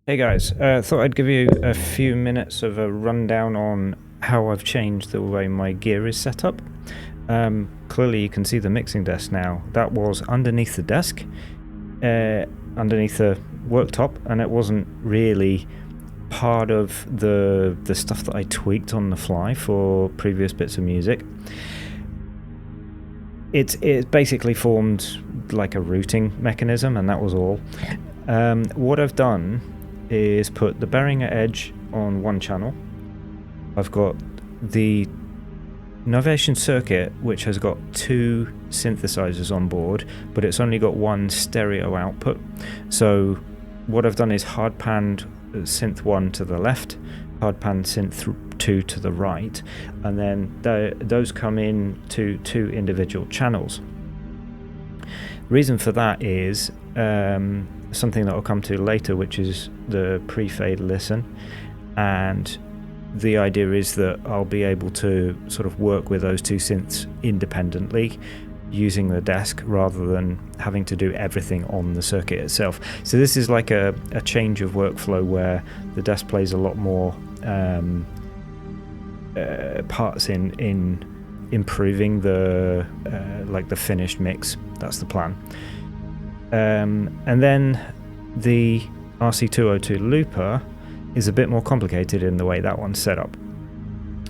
Hey guys, thought I'd give you a few minutes of a rundown on how I've changed the way my gear is set up. Clearly you can see the mixing desk now. That was underneath the desk, underneath the worktop, and it wasn't really part of the stuff that I tweaked on the fly for previous bits of music. It basically formed like a routing mechanism, and that was all. What I've done is put the Behringer Edge on one channel. I've got the Novation circuit, which has got two synthesizers on board, but it's only got one stereo output. So what I've done is hard panned synth 1 to the left, hard panned synth 2 to the right, and then those come in to two individual channels. Reason for that is something that I'll come to later, which is the pre-fade listen, and the idea is that I'll be able to sort of work with those two synths independently using the desk rather than having to do everything on the circuit itself. So this is like a change of workflow where the desk plays a lot more parts in improving the like the finished mix. That's the plan. And then the RC202 looper is a bit more complicated in the way that one's set up.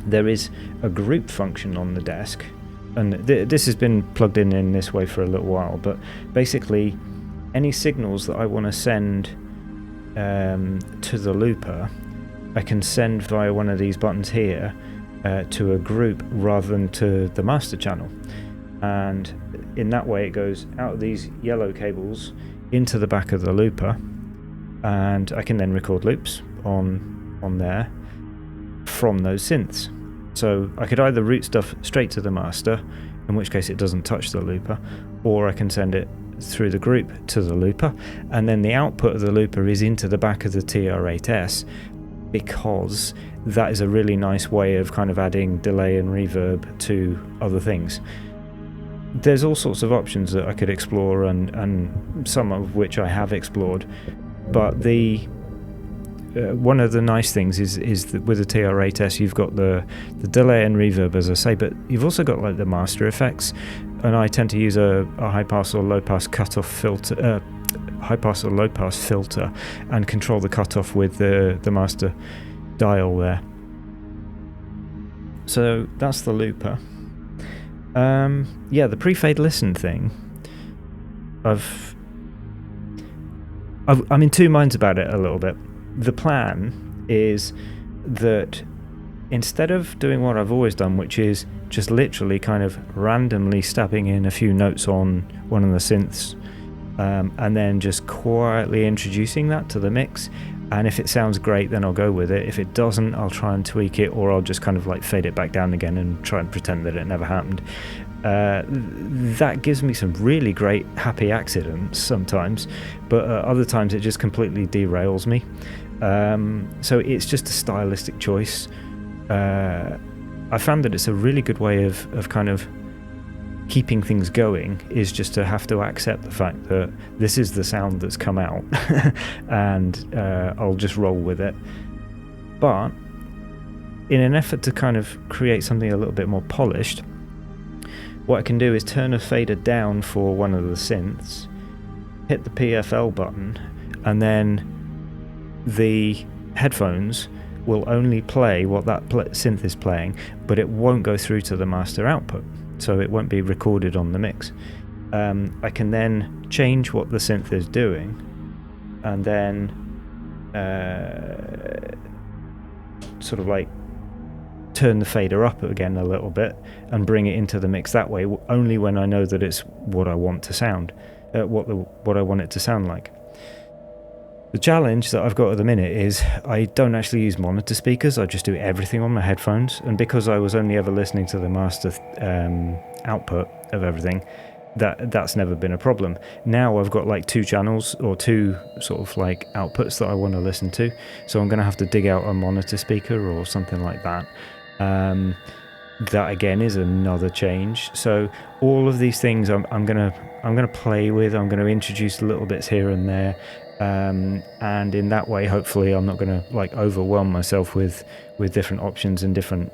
There is a group function on the desk, and this has been plugged in this way for a little while, but basically any signals that I want to send to the looper, I can send via one of these buttons here to a group rather than to the master channel. And in that way it goes out of these yellow cables into the back of the looper, and I can then record loops on there from those synths. So I could either route stuff straight to the master, in which case it doesn't touch the looper, or I can send it through the group to the looper, and then the output of the looper is into the back of the TR-8S, because that is a really nice way of kind of adding delay and reverb to other things. There's all sorts of options that I could explore, and some of which I have explored, but the one of the nice things is that with the TR-8S you've got the delay and reverb, as I say, but you've also got like the master effects, and I tend to use a high pass or low pass cutoff filter, high pass or low pass filter, and control the cutoff with the master dial there. So that's the looper. Yeah, the pre-fade listen thing, I'm in two minds about it a little bit. The plan is that instead of doing what I've always done, which is just literally kind of randomly stabbing in a few notes on one of the synths, and then just quietly introducing that to the mix, and if it sounds great then I'll go with it. If it doesn't, I'll try and tweak it, or I'll just kind of like fade it back down again and try and pretend that it never happened. That gives me some really great happy accidents sometimes, but other times it just completely derails me. So it's just a stylistic choice. I found that it's a really good way of kind of keeping things going, is just to have to accept the fact that this is the sound that's come out and I'll just roll with it. But in an effort to kind of create something a little bit more polished, what I can do is turn a fader down for one of the synths, hit the PFL button, and then the headphones will only play what that synth is playing, but it won't go through to the master output, so it won't be recorded on the mix. I can then change what the synth is doing, and then sort of like turn the fader up again a little bit and bring it into the mix that way, only when I know that it's what I want to sound, what I want it to sound like. The challenge that I've got at the minute is I don't actually use monitor speakers. I just do everything on my headphones, and because I was only ever listening to the master output of everything, that's never been a problem. Now I've got like two channels or two sort of like outputs that I want to listen to, so I'm going to have to dig out a monitor speaker or something like that. That again is another change. So all of these things I'm gonna play with. I'm going to introduce little bits here and there. and in that way, hopefully, I'm not going to like overwhelm myself with different options and different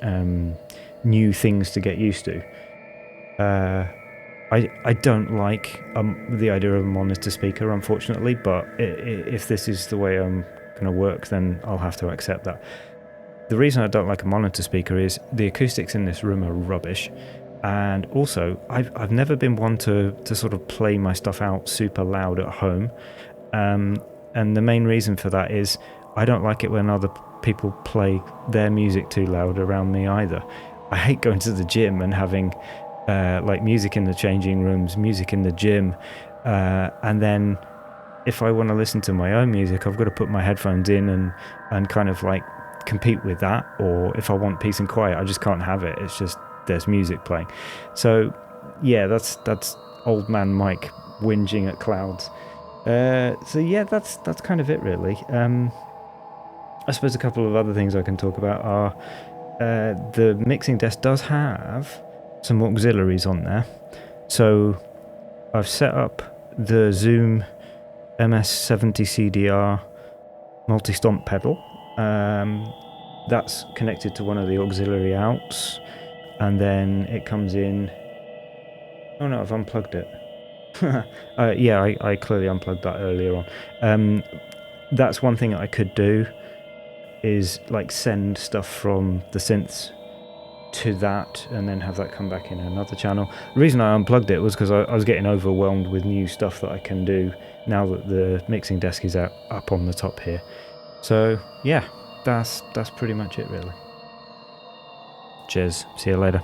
new things to get used to. I don't like the idea of a monitor speaker, unfortunately, but if this is the way I'm going to work, then I'll have to accept that. The reason I don't like a monitor speaker is the acoustics in this room are rubbish, and also I've never been one to sort of play my stuff out super loud at home, and the main reason for that is I don't like it when other people play their music too loud around me either. I hate going to the gym and having like music in the changing rooms, music in the gym, and then if I want to listen to my own music, I've got to put my headphones in and kind of like compete with that. Or if I want peace and quiet, I just can't have it. It's just there's music playing. So yeah, that's old man Mike whinging at clouds. So yeah, that's kind of it really. I suppose a couple of other things I can talk about are the mixing desk does have some auxiliaries on there. So I've set up the Zoom MS70 CDR multi-stomp pedal. That's connected to one of the auxiliary outs, and then it comes in. Oh no, I've unplugged it. Yeah, I clearly unplugged that earlier on. That's one thing I could do, is like send stuff from the synths to that and then have that come back in another channel. The reason I unplugged it was because I was getting overwhelmed with new stuff that I can do now that the mixing desk is up on the top here. So yeah, that's pretty much it really. Cheers, see you later.